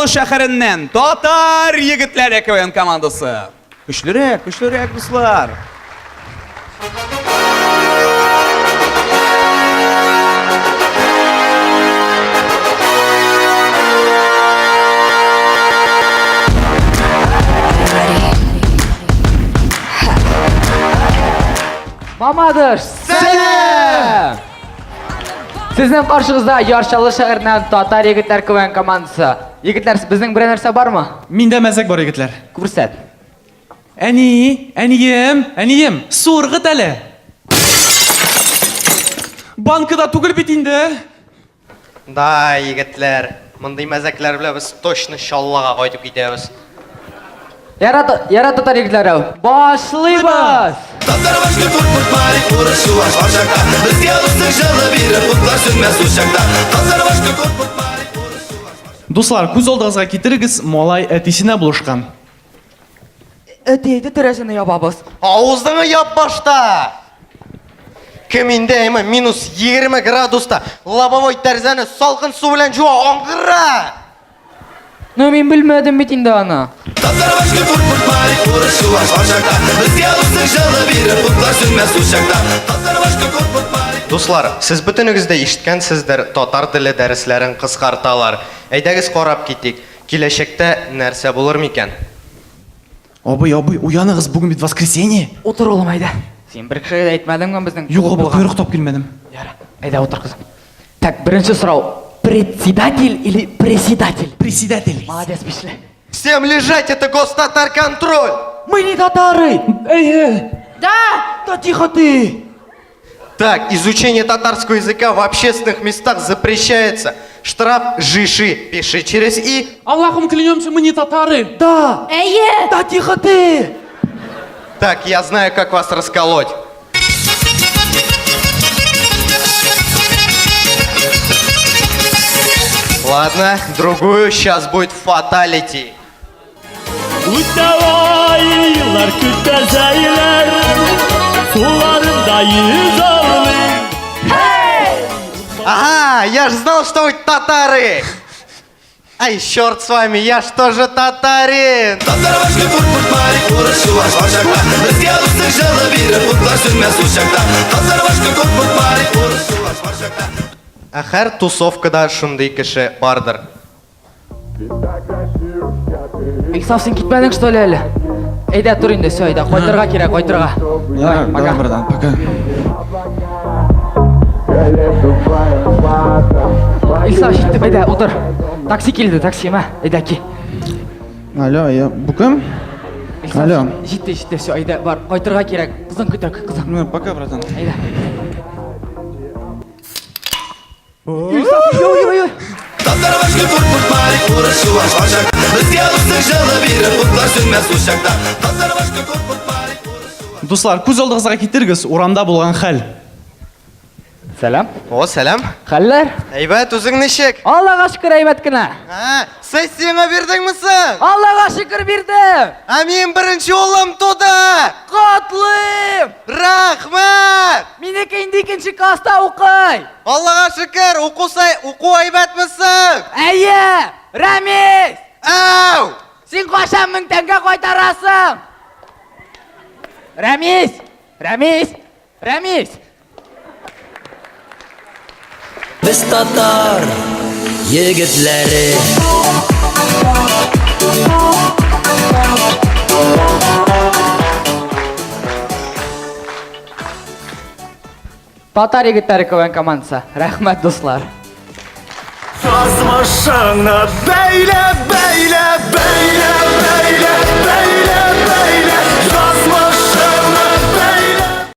Yarşalı şəhərindən Tatar Yigitlər KVN komandası. Güçlürək dostlar. Mamadır. Selam. Sizin qarşınızda Yarşalı şəhərindən Tatar Yigitlər KVN komandası. Yigitlər, bizning bir narsa barmı? Minde məzək var yigitlər. Күрсәт. Әнiyim, суырғы тәлі. Банкыда түгіл бит инде. Да, егетлер, мындай мәзәкләр белән без точно шаллага кайтып китәбез. Яра Татар Yigitlər, başlayırıq. Татар башка куркут марик урышу аш ашакта. Безгә устык җылы биреп утлар сүнмәс ушакта. Татар башка куркут марик урышу аш. Дуслар, күз алдыгызга китерегез, малай әтисенә булышкан. Әтейді тірәсіні ябабыз. Авызыңы яп башта. Кем инде әйме минус 20 градуста лобовой тәрзәне салкын су белән жуа аңгыра. Ну, мен білмедім бит инде аны. Татар башка куркут марик урышу аш ашакта. Безгә устык җылы биреп утлар сүнмәс ушакта. Татар башка куркут марик. Дуслар, сез бөтенегез дә ишеткәнсездер, татар теле дәресләрен кыскарталар. Әйдәгез карап китик. Киләчәктә нәрсә булыр микән? Абый, уяныгыз, бүген бит воскресенье. Отыр олым, айда. Сен бір кіші де айтмадың ба біздің? Юк, абый, койрык тап келмедім. Яра, айда отыр қызым. Так, бірінші сұрау. Председатель или преседатель? Председатель. Молодец, пішли. Всем лежать, это гостатар-контроль! Мы не татары! Да, тихо ты! Так, изучение татарского языка в общественных местах запрещается. Штраф жиши, пиши через «и». Аллахым клянемся, мы не татары. Да! Да тихо ты! Так, я знаю, как вас расколоть. Ладно, другую, сейчас будет фаталити. Mütevailer kütezeyler sularında yüz alır. Ага, я ж знал, что вы татары! Ай, черт с вами, я ж тоже татарин! Татар башка куркут марик урышу аш ашакта. Безгә устык җылы биреп утлар сүнмәс ушакта. Татар башка куркут марик урышу аш ашакта. Ә һәр тусовкада шундый кеше бардыр. Иксав, сен кетмедің, что ли, әлі? Айда, тұр енді, все, айда, қойтырға керек, қойтырға. Давай, братан, пока. Иксав, жеттіп, айда, отыр. Такси келді, такси, ма? Айда, ке. Алло, bu kim? Алло. Жетті, все, айда, бар, қойтырға керек. Қызың күтір, қызың. Пока, братан. Айда. Иксав, ой. Татар башка куркут марик урышу аш ашакта. Безгә устык җылы биреп утлар сүнмәс ушакта. Татар башка куркут марик урышу аш. Дуслар, күз алдыгызга китерегез, урамда булган хәл. Сәлам. О, сәлам. Хәлләр? Әйбәт, үзең ничек? Аллаға шүкір, әйбәт кенә. Сессияңа бирдеңме соң? Аллаға шүкір бирдем. Ә мен беренче улым туды! Котлыйм! Рахмәт! Минеке инде икенче класста укый. Аллаға шөкер, уку әйбәтме соң? Әйе, Рәмис! Ау! Син кашан 1000 тәңкә кайтарасың? Рәмис! Biz Tatar yigitleri. Tatar Yigitlər KVN komandası. Rəhmət dostlar. Yazmışını beyler.